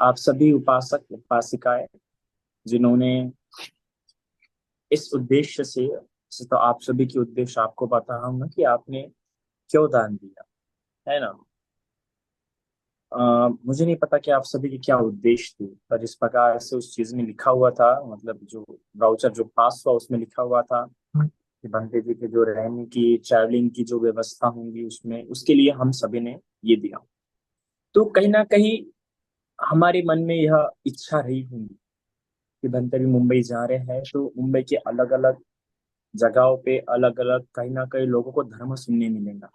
आप सभी उपासक उपासिकाएं जिन्होंने इस उद्देश्य से तो आप सभी के उद्देश्य आपको पता होगा कि आपने क्यों दान दिया, है ना। मुझे नहीं पता कि आप सभी के क्या उद्देश्य थे, पर जिस प्रकार से उस चीज में लिखा हुआ था, मतलब जो ब्राउचर जो पास हुआ उसमें लिखा हुआ था कि बंटे जी के जो रहने की ट्रैवलिंग की जो व्यवस्था होंगी उसमें उसके लिए हम सभी ने ये दिया। तो कहीं ना कहीं हमारे मन में यह इच्छा रही होंगी कि बंटे भी मुंबई जा रहे हैं तो मुंबई के अलग अलग जगहों पे अलग अलग कहीं ना कहीं लोगों को धर्म सुनने मिलेगा।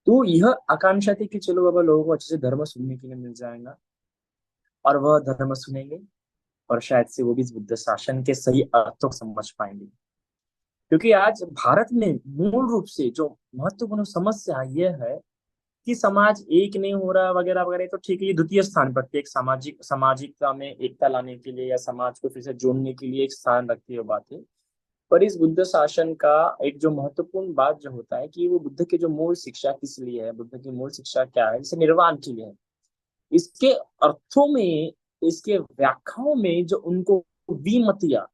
तो यह आकांक्षा थी कि चलो बाबा लोगों को अच्छे से धर्म सुनने के लिए मिल जाएगा और वह धर्म सुनेंगे और शायद से वो भी इस बुद्ध शासन के सही अर्थों को समझ पाएंगे। क्योंकि आज भारत में मूल रूप से जो महत्वपूर्ण समस्या यह है कि समाज एक नहीं हो रहा वगैरह वगैरह, तो ठीक है ये द्वितीय स्थान पर थी, एक सामाजिकता में एकता लाने के लिए या समाज को फिर से जोड़ने के लिए एक स्थान रखती है बात है। पर इस बुद्ध शासन का एक जो महत्वपूर्ण बात जो होता है कि वो बुद्ध के जो मूल शिक्षा किस लिए है, बुद्ध की मूल शिक्षा क्या है, जैसे निर्वाण के लिए है। इसके अर्थों में, इसके व्याख्याओं में जो उनको विमतिया,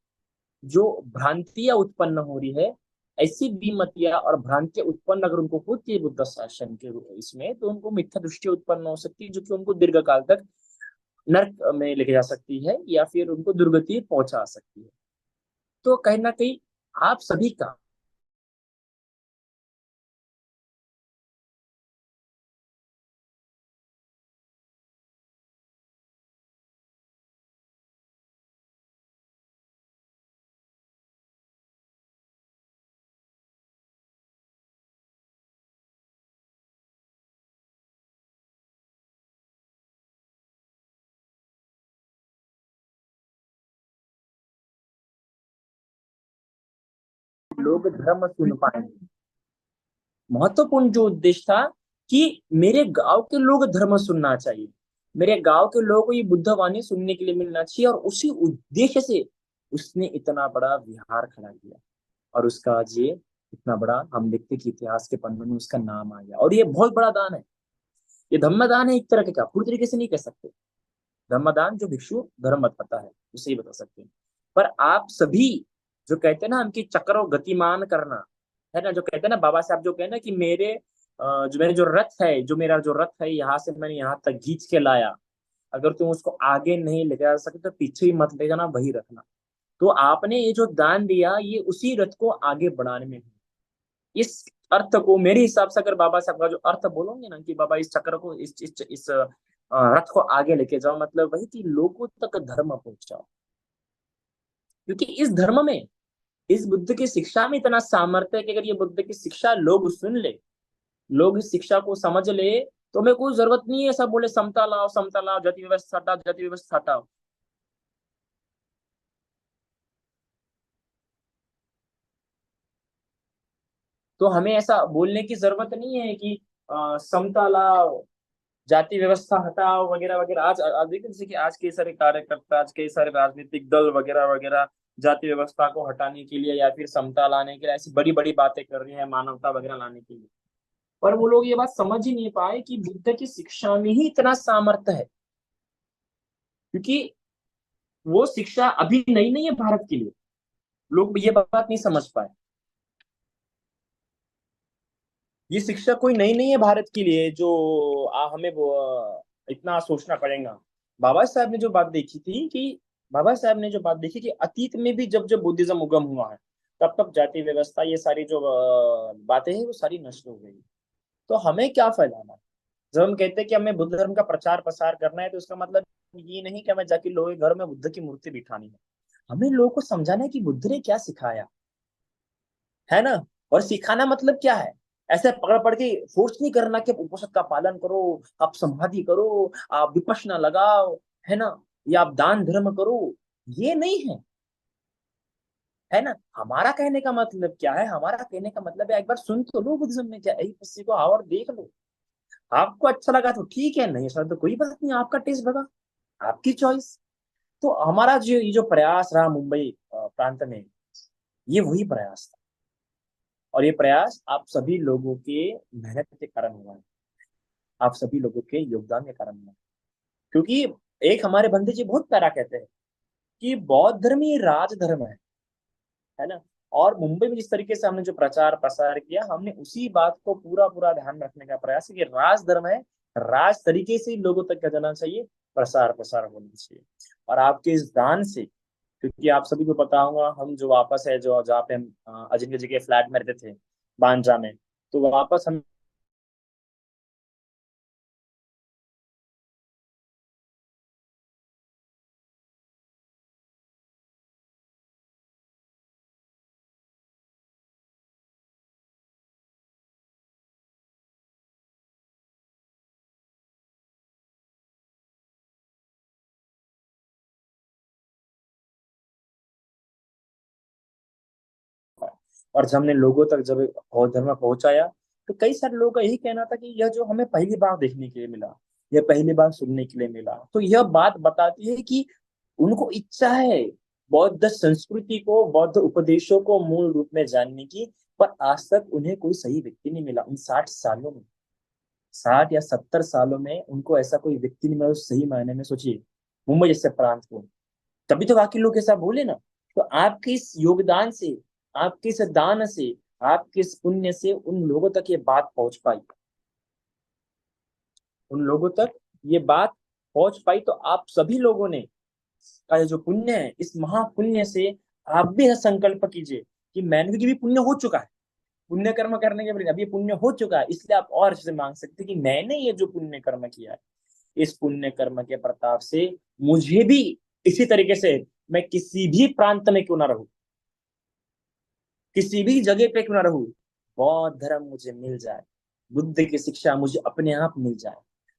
जो भ्रांतियां उत्पन्न हो रही है, ऐसी विमतियां और भ्रांतियां उत्पन्न अगर उनको होती है बुद्ध शासन के इसमें, तो उनको मिथ्या दृष्टि उत्पन्न हो सकती है जो कि उनको दीर्घ काल तक नरक में लेके जा सकती है या फिर उनको दुर्गति पहुंचा सकती है। तो कहीं ना कहीं आप सभी का लोग धर्म सुन पाएंगे। महत्वपूर्ण जो उद्देश्य था कि मेरे गांव के लोग धर्म सुनना चाहिए, मेरे गांव के लोगों को ये बुद्ध वाणी सुनने के लिए मिलना चाहिए, और उसी उद्देश्य से उसने इतना बड़ा विहार खड़ा किया। और उसका आज ये इतना बड़ा हम देखते कि इतिहास के पन्नों में उसका नाम आ गया, और ये बहुत बड़ा दान है। ये धम्मदान है एक तरह का, पूरी तरीके से नहीं कह सकते। धम्मदान जो भिक्षु धर्म बताता है उसे ही बता सकते हैं। पर आप सभी जो कहते हैं ना हमकी चक्रों गतिमान करना, है ना, जो कहते हैं ना बाबा साहब जो कहते हैं ना कि जो मेरे जो रथ है, जो मेरा जो रथ है यहाँ से मैंने यहाँ तक खींच के लाया, अगर तुम उसको आगे नहीं ले जा सकते तो पीछे ही मत ले जाना, वही रखना। तो आपने ये जो दान दिया ये उसी रथ को आगे बढ़ाने में है। इस अर्थ को मेरे हिसाब से अगर बाबा साहब का जो अर्थ बोलोगे ना कि बाबा इस चक्र को इस रथ को आगे लेके जाओ, मतलब वही कि लोगों तक धर्म पहुंचाओ। क्योंकि इस धर्म में, इस बुद्ध की शिक्षा में इतना सामर्थ्य है कि अगर ये बुद्ध की शिक्षा लोग सुन ले, लोग इस शिक्षा को समझ ले, तो हमें कोई जरूरत नहीं है सब बोले समता लाओ जाति व्यवस्था हटाओ, जाति व्यवस्था हटाओ। तो हमें ऐसा बोलने की जरूरत नहीं है कि समता लाओ, जाति व्यवस्था हटाओ वगैरह वगैरह। आज आज देखिए जैसे कि आज कई सारे कार्यकर्ता, आज कई सारे राजनीतिक दल वगैरह वगैरह जाति व्यवस्था को हटाने के लिए या फिर समता लाने के लिए ऐसी बड़ी बड़ी बातें कर रही हैं, मानवता वगैरह लाने के लिए। पर वो लोग ये बात समझ ही नहीं पाए कि बुद्ध की शिक्षा में ही इतना सामर्थ्य है। क्योंकि वो शिक्षा अभी नई नहीं है भारत के लिए, लोग ये बात नहीं समझ पाए। ये शिक्षा कोई नई नहीं है भारत के लिए जो हमें वो इतना सोचना पड़ेगा। बाबा साहब ने जो बात देखी थी कि बाबा साहब ने जो बात देखी कि अतीत में भी जब जब बुद्धिज्म उगम हुआ है, तब तब जाति व्यवस्था ये सारी जो बातें हैं वो सारी नष्ट हो गई। तो हमें क्या फैलाना है? जब हम कहते हैं कि हमें बुद्ध धर्म का प्रचार प्रसार करना है, तो इसका मतलब ये नहीं कि हमें जाके लोगों के घर में बुद्ध की मूर्ति बिठानी है। हमें लोगों को समझाना है कि बुद्ध ने क्या सिखाया, है ना। और सिखाना मतलब क्या है? ऐसे पकड़ पड़ के फोर्स नहीं करना कि आप उपनिषद का पालन करो, आप समाधि करो, आप विपश्यना लगाओ, है ना, या आप दान धर्म करो। ये नहीं है, है ना। हमारा कहने का मतलब क्या है? हमारा कहने का मतलब है एक बार सुन तो लो बुद्धिज्म में क्या है, किसी को आओ और देख लो। आपको अच्छा लगा तो ठीक है, नहीं अच्छा तो कोई बात नहीं, आपका टेस्ट बगा, आपकी चॉइस। तो हमारा जो ये जो प्रयास रहा मुंबई प्रांत में, ये वही प्रयास था। और ये प्रयास आप सभी लोगों के मेहनत के कारण हुआ है, आप सभी लोगों के योगदान के कारण हुआ है। क्योंकि एक हमारे बंधु जी बहुत प्यारा कहते हैं कि बौद्ध धर्म ही राज धर्म है ना। और मुंबई में जिस तरीके से हमने जो प्रचार प्रसार किया, हमने उसी बात को पूरा पूरा ध्यान में रखने का प्रयास है कि राज धर्म है, राज तरीके से ही लोगों तक क्या जाना चाहिए, प्रसार प्रसार होना चाहिए। और आपके इस दान से, क्योंकि आप सभी को पता होगा, हम जो वापस है, जो जहाँ पे हम अजिंक्य जी के फ्लैट में रहते थे बांद्रा में, तो वापस हम और जब हमने लोगों तक जब बौद्ध धर्म पहुंचाया, तो कई सारे लोगों का यही कहना था कि यह जो हमें पहली बार देखने के लिए मिला, यह पहली बार सुनने के लिए मिला, तो यह बात बताती है कि उनको इच्छा है बौद्ध संस्कृति को, बौद्ध उपदेशों को मूल रूप में जानने की, पर आज तक उन्हें कोई सही व्यक्ति नहीं मिला। उन 60 सालों में, 60 या 70 सालों में उनको ऐसा कोई व्यक्ति नहीं मिला जो सही मायने में, सोचिए, मुंबई जैसे प्रांत को। तभी तो बाकी लोग ऐसा बोले ना। तो आपके इस योगदान से, आपके इस दान से, आपके इस पुण्य से उन लोगों तक ये बात पहुंच पाई, उन लोगों तक ये बात पहुंच पाई। तो आप सभी लोगों ने का ये जो पुण्य है, इस महापुण्य से आप भी यह संकल्प कीजिए कि मैंने, क्योंकि भी पुण्य हो चुका है, पुण्य कर्म करने के बाद अभी पुण्य हो चुका है, इसलिए आप और से मांग सकते हैं कि मैंने ये जो पुण्य कर्म किया है, इस पुण्य कर्म के प्रताप से मुझे भी इसी तरीके से, मैं किसी भी प्रांत में क्यों ना रहूं, किसी भी जगह पे क्यों ना रहूं, बौद्ध धर्म मुझे मिल जाए, बुद्ध की शिक्षा मुझे अपने आप मिल जाए।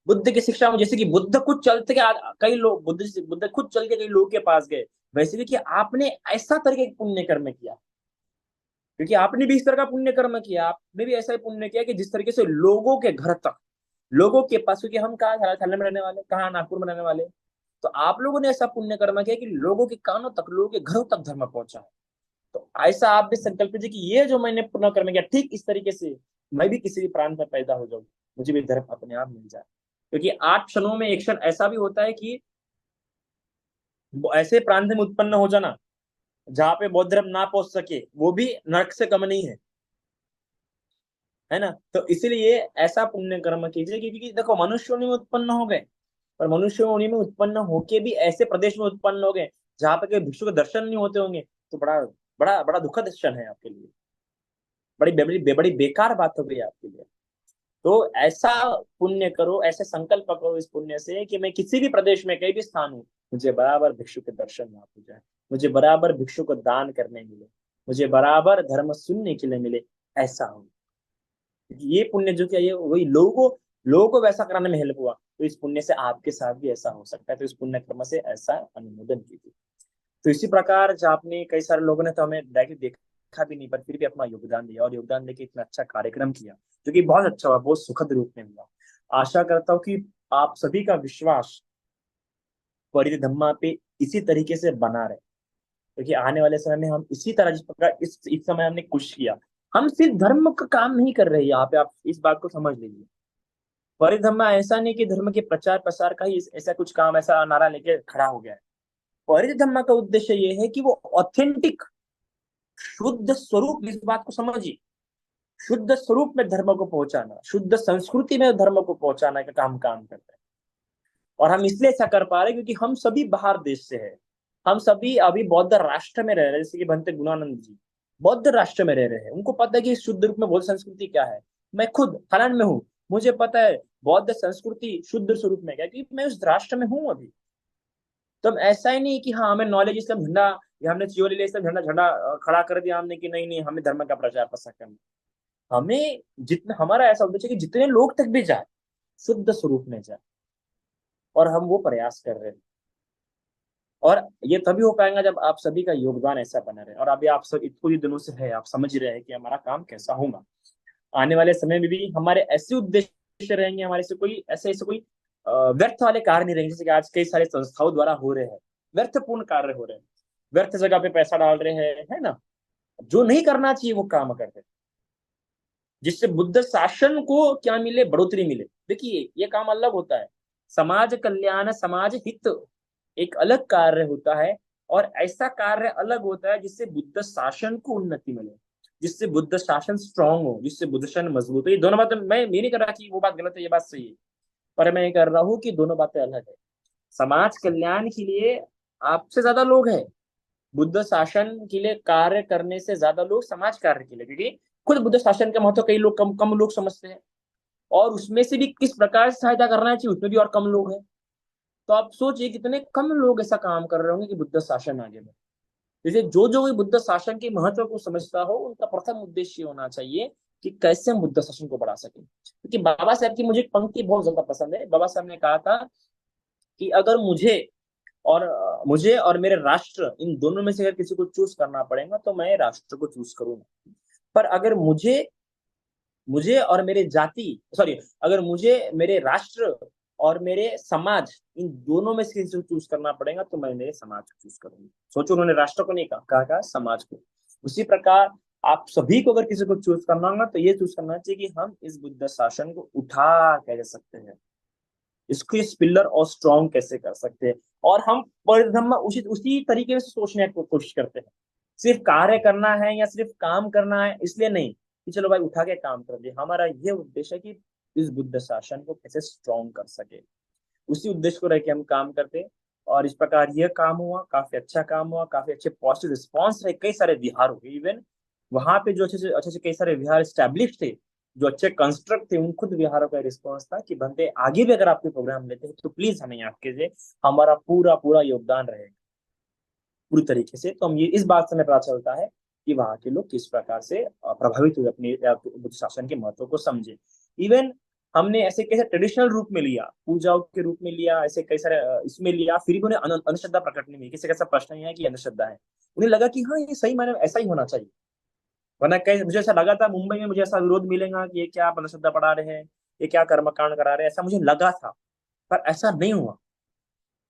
बुद्ध की शिक्षा में, जैसे कि बुद्ध खुद चलते के कई लोग, बुद्ध खुद चल के कई लोगों के पास गए, वैसे भी कि आपने ऐसा तरीके का पुण्य कर्म किया, क्योंकि आपने भी इस तरह का पुण्य कर्म किया, आपने भी ऐसा ही पुण्य किया कि जिस तरीके से लोगों के घर तक, लोगों के पास, क्योंकि हम कहाँ थाने में रहने वाले, कहाँ नागपुर में रहने वाले, तो आप लोगों ने ऐसा पुण्य कर्म किया कि लोगों के कानों तक, लोगों के घरों तक धर्म पहुंचा है। तो ऐसा आप भी संकल्प कीजिए कि ये जो मैंने पुण्य कर्म किया, ठीक इस तरीके से मैं भी किसी भी प्रांत में पैदा हो जाऊं, मुझे भी धर्म अपने आप मिल जाए। क्योंकि 8 क्षणों में एक क्षण ऐसा भी होता है कि वो ऐसे प्रांत में उत्पन्न हो जाना जहाँ पे बौद्ध धर्म ना पहुंच सके, वो भी नरक से कम नहीं है ना। तो इसीलिए ऐसा पुण्य कर्म कीजिए, क्योंकि देखो, मनुष्य योनि में उत्पन्न हो गए, पर मनुष्य योनि में उत्पन्न होके भी ऐसे प्रदेश में उत्पन्न हो गए जहाँ पे भिक्षु के दर्शन नहीं होते होंगे, तो बड़ा बड़ा बड़ा दुखद क्षण है आपके लिए, बड़ी बड़ी बेकार बात हो गई आपके लिए। तो ऐसा पुण्य करो, ऐसे संकल्प करो इस पुण्य से कि मैं किसी भी प्रदेश में, कहीं भी स्थान हूँ, मुझे बराबर भिक्षु के दर्शन वहां हो जाए, मुझे बराबर भिक्षु को दान करने मिले, मुझे बराबर धर्म सुनने के लिए मिले, ऐसा हो। ये पुण्य जो किया, ये वही लोगों को वैसा कराने में हेल्प हुआ, तो इस पुण्य से आपके साथ भी ऐसा हो सकता है। तो इस पुण्य कर्म से ऐसा अनुमोदन कीजिए। तो इसी प्रकार जो आपने, कई सारे लोगों ने तो हमें डायरेक्टली देखा भी नहीं, पर फिर भी अपना योगदान दिया, और योगदान देके इतना अच्छा कार्यक्रम किया, जो कि बहुत अच्छा हुआ, बहुत सुखद रूप में हुआ। आशा करता हूँ कि आप सभी का विश्वास परिधि धम्मा पे इसी तरीके से बना रहे, क्योंकि आने वाले समय में हम इसी तरह, जिस प्रकार इस समय हमने कुछ किया, हम सिर्फ धर्म का काम नहीं कर रहे हैं यहाँ पे, आप इस बात को समझ लीजिए। परिधम्मा ऐसा नहीं कि धर्म के प्रचार प्रसार का ही ऐसा कुछ काम, ऐसा नारा लेके खड़ा हो गया है। परिधम्मा का उद्देश्य ये है कि वो ऑथेंटिक, शुद्ध स्वरूप, इस बात को समझिए, शुद्ध स्वरूप में धर्म को पहुंचाना, शुद्ध संस्कृति में धर्म को पहुंचाना का काम काम करते हैं। और हम इसलिए ऐसा कर पा रहे हैं क्योंकि हम सभी बाहर देश से हैं, हम सभी अभी बौद्ध राष्ट्र में रह रहे हैं, जैसे कि भंते गुणानंद जी बौद्ध राष्ट्र में रह रहे हैं, उनको पता है कि शुद्ध रूप में बौद्ध संस्कृति क्या है। मैं खुद थाईलैंड में हूँ, मुझे पता है बौद्ध संस्कृति शुद्ध स्वरूप में क्या है, क्योंकि मैं उस राष्ट्र में हूँ अभी। तो हम ऐसा ही नहीं कि हाँ हमें नॉलेज, इसलिए हम झंडा, या हमने चियो ले लिया इसलिए झंडा झंडा खड़ा कर दिया हमने कि नहीं नहीं हमें धर्म का प्रचार प्रसार करना। हमें जितना, हमारा ऐसा उद्देश्य है कि जितने लोग तक भी जाए, शुद्ध स्वरूप में जाए, और हम वो प्रयास कर रहे हैं। और ये तभी हो पाएगा जब आप सभी का योगदान ऐसा बना रहे, और अभी आप सब इतने ही दिनों से है, आप समझ रहे हैं कि हमारा काम कैसा होगा। आने वाले समय में भी हमारे ऐसे उद्देश्य रहेंगे, हमारे से कोई ऐसे ऐसे कोई व्यर्थ वाले कार्य नहीं रहेंगे, जैसे कि आज कई सारे संस्थाओं द्वारा हो रहे हैं, व्यर्थपूर्ण कार्य हो रहे हैं, व्यर्थ जगह पे पैसा डाल रहे हैं, है ना, जो नहीं करना चाहिए वो काम करते हैं, जिससे बुद्ध शासन को क्या मिले, बढ़ोतरी मिले। देखिए ये काम अलग होता है, समाज कल्याण, समाज हित एक अलग कार्य होता है, और ऐसा कार्य अलग होता है जिससे बुद्ध शासन को उन्नति मिले, जिससे बुद्ध शासन स्ट्रांग हो, जिससे बुद्ध शासन मजबूत हो। ये दोनों बातें मैं नहीं कर रहा कि वो बात गलत है, ये बात सही है, पर मैं ये कर रहा हूँ कि दोनों बातें अलग है। समाज कल्याण के लिए आपसे ज्यादा लोग हैं, बुद्ध शासन के लिए कार्य करने से ज्यादा लोग समाज कार्य के लिए, क्योंकि खुद बुद्ध शासन का महत्व कई लोग कम कम लोग समझते हैं, और उसमें से भी किस प्रकार से सहायता करना चाहिए उसमें भी और कम लोग हैं। तो आप सोचिए कितने कम लोग ऐसा काम कर रहे होंगे कि बुद्ध शासन आगे बढ़े। जैसे जो जो भी बुद्ध शासन के महत्व को समझता हो, उनका प्रथम उद्देश्य होना चाहिए कि कैसे हम बुद्ध शासन को बढ़ा सके। क्योंकि बाबा साहब की मुझे एक पंक्ति बहुत ज्यादा पसंद है। बाबा साहब ने कहा था कि अगर मुझे और मेरे राष्ट्र, इन दोनों में से अगर किसी को चूज करना पड़ेगा तो मैं राष्ट्र को चूज करूंगा। पर अगर मुझे मुझे और मेरे जाति सॉरी अगर मुझे मेरे राष्ट्र और मेरे समाज, इन दोनों में से किसी को चूज करना पड़ेगा तो मैं मेरे समाज को चूज करूंगा। सोचो, उन्होंने राष्ट्र को नहीं कहा समाज को। उसी प्रकार आप सभी को अगर किसी को चूज करना होगा तो ये चूज करना चाहिए कि हम इस बुद्ध शासन को उठा कैसे सकते हैं, इसको इस पिलर और स्ट्रॉन्ग कैसे कर सकते हैं। और हम परिधम में उसी उसी तरीके से सोचने की कोशिश करते हैं। सिर्फ कार्य करना है या सिर्फ काम करना है इसलिए नहीं कि चलो भाई उठा के काम कर दिया। हमारा ये उद्देश्य है कि इस बुद्ध शासन को कैसे स्ट्रॉन्ग कर सके, उसी उद्देश्य को रह के हम काम करते हैं। और इस प्रकार यह काम हुआ, काफी अच्छा काम हुआ, काफी अच्छे पॉजिटिव रिस्पॉन्स रहे, कई सारे विहार हुए। इवन वहां पे जो अच्छे से कई सारे विहार स्टैब्लिश थे, जो अच्छे कंस्ट्रक्ट थे, उन खुद विहारों का रिस्पॉन्स था कि बनते आगे भी अगर आपके प्रोग्राम लेते हैं तो प्लीज हमें याद कीजिए, हमारा पूरा पूरा योगदान रहेगा पूरी तरीके से। तो हम ये इस बात से हमें पता चलता है कि वहां के लोग किस प्रकार से प्रभावित हुए, अपने बुद्ध शासन के महत्व को समझे। इवन हमने ऐसे कैसे ट्रेडिशनल रूप में लिया, पूजाओं के रूप में लिया, ऐसे कई सारे इसमें लिया, फिर भी उन्हें अंधश्रद्धा प्रकट नहीं हुई। किसी कैसा प्रश्न नहीं है कि अंधश्रद्धा है, उन्हें लगा कि हाँ ये सही मायने में ऐसा ही होना चाहिए। वरना कई मुझे ऐसा लगा था मुंबई में, मुझे ऐसा विरोध मिलेगा कि ये क्या आप अंधश्रद्धा पढ़ा रहे हैं, ये क्या कर्मकांड करा रहे हैं, ऐसा मुझे लगा था। पर ऐसा नहीं हुआ।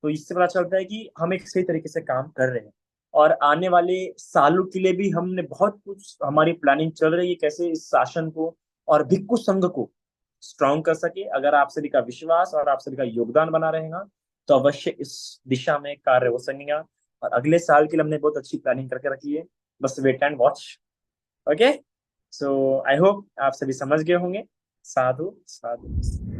तो इससे पता चलता है कि हम एक सही तरीके से काम कर रहे हैं। और आने वाले सालों के लिए भी हमने बहुत कुछ, हमारी प्लानिंग चल रही है कैसे इस शासन को और भिक्खु संघ को स्ट्रांग कर सके। अगर आप सभी का विश्वास और आप सभी का योगदान बना रहेगा तो अवश्य इस दिशा में कार्य हो सकेगा। और अगले साल के लिए हमने बहुत अच्छी प्लानिंग करके रखी है, बस wait and watch. Okay, so I hope आप सभी समझ गए होंगे। साधु साधु।